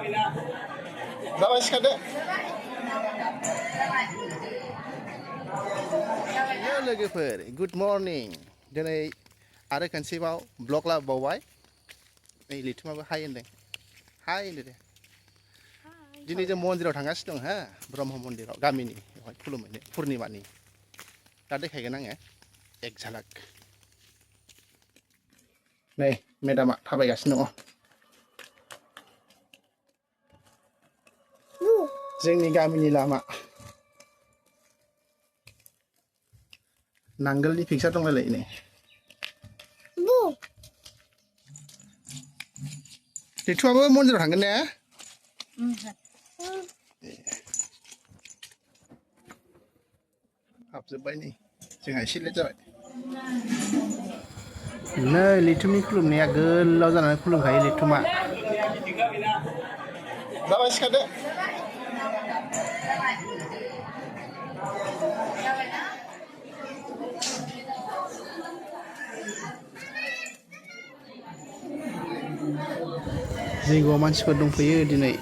Dapat sekadar. Hello logoफोर, good morning. Diनै आरो खनसेबाव blog लाबोबावबाय. नै लिथुमाबो हाय होनदों. हाय होनदो दे. दिनै जों मन्दिराव थांगासिनो दं, हा ब्रह्म मन्दिराव गामिनि बेवहाय खुलुमहैनो पुर्निमानि. दा देखायगोन आङो एक झलक. नै मेदामा थाबायगासिनो दङ. जोंनि गामिनि लामा. नांगोलनि पिकचार दंलायलायो नै. लिथुआबो मन्दिराव थांगोन ने? हाबजोब्बाय नै, जोंहा एसे लेट जाबाय. नै लिथुमनि खुलुमनाया गोलाव जानानै खुलुमखायो लिथुमा. दाबाय सिखारदो. जैगोआव मानसिफोर दंफैयो दिनै.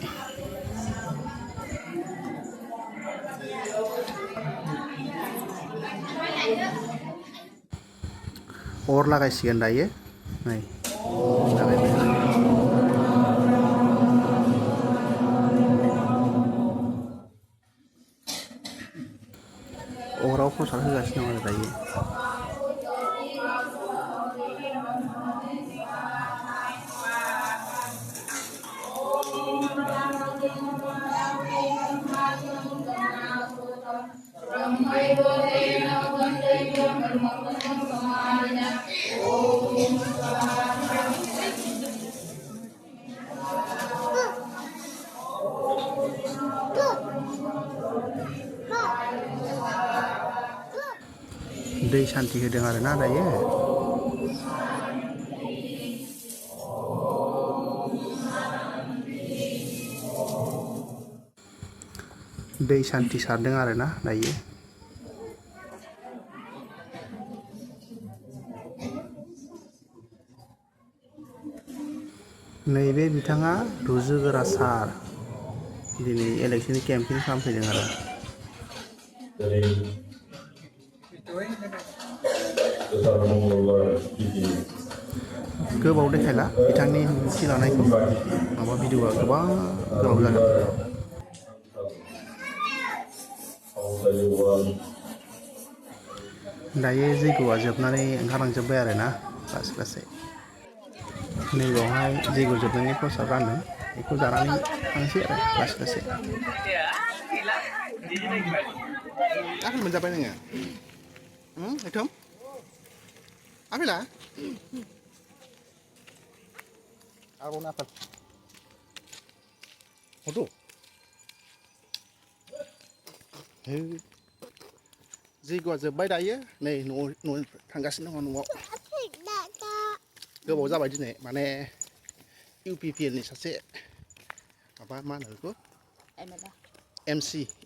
अर लागायसिगोन दायो. नै अराव प्रसाद होगासिनो दं आरो दायो. दै सान्थि होदों आरो ना दायो. दै सान्थि सारदों आरो ना दायो. नैबे बिथाङा रुजुगोरा सार. दिनै इलेक्सननि केम्पेइन खालामफैदों आरो. गोबाव देखायला बिथांनि बिबुंथि लानायखौ. माबा भिडिअआ गोबां गोलाव जागोन. दायो जैगोआ जोबनानै ओंखारलांजोब्बाय आरो ना लासै लासै. नैबावहाय जैगो जोबनायनि प्रसाद रानदों. बेखौ जानानै थांसै आरो लासै लासै. आपेल मोनजाबाय नोङो? एथम आपेला? आर'न आपेल. हरदो. जैगोआ जोब्बाय दायो. नै न'आव थांगासिनो दङ न'आव. गोबाव जाबाय दिनै, माने इउपिपिएलनि सासे माबा मा होनो बेखौ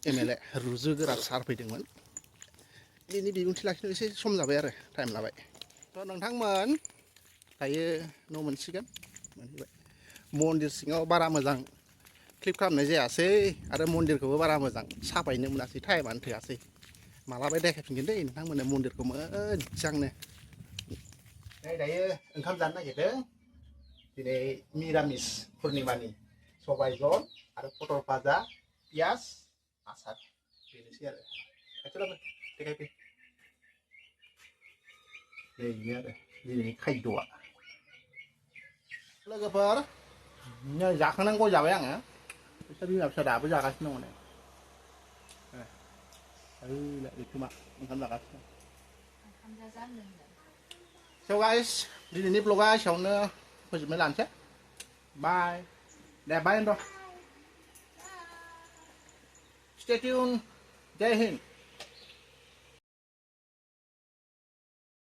एमएलए रुजुगोरा सार फैदोंमोन. बिनि बिबुंथि लाखिनो एसे सम जाबाय आरो टाइम लाबाय. थ' नोंथांमोन दायो न' मोनसिगोन. मोनहैबाय. मन्दिर सिङाव बारा मोजां क्लिप खालामनाय जायासै आरो मन्दिरखौबो बारा मोजां साफायनो मोनासै, टाइमानो थोआसै. मालाबा देखायफिनगोन दै नोंथांमोननो मन्दिरखौ मोजांनो. नै दायो ओंखाम जानो नागिरदों. दिनै मिरामिस पुर्निमानि सबाय जल आरो पटल भाजा, पियाज, आसार. बेनोसै आरो. खाथियाव देखायफै. बेनो आरो दिनैनि खायद'आ. लोगोफोर, नै जाखांनानै गय जाबाय आङो. बिसोर बिमा फिसा दाबो जागासिनो दङ नै. लिथुमा ओंखाम जागासिनो. So guys, दिनैनि ब्लगा एसेयावनो फोजोबनाय लानोसै. बाय. दे बाय होनद'. Stay tuned. जय हिन्द.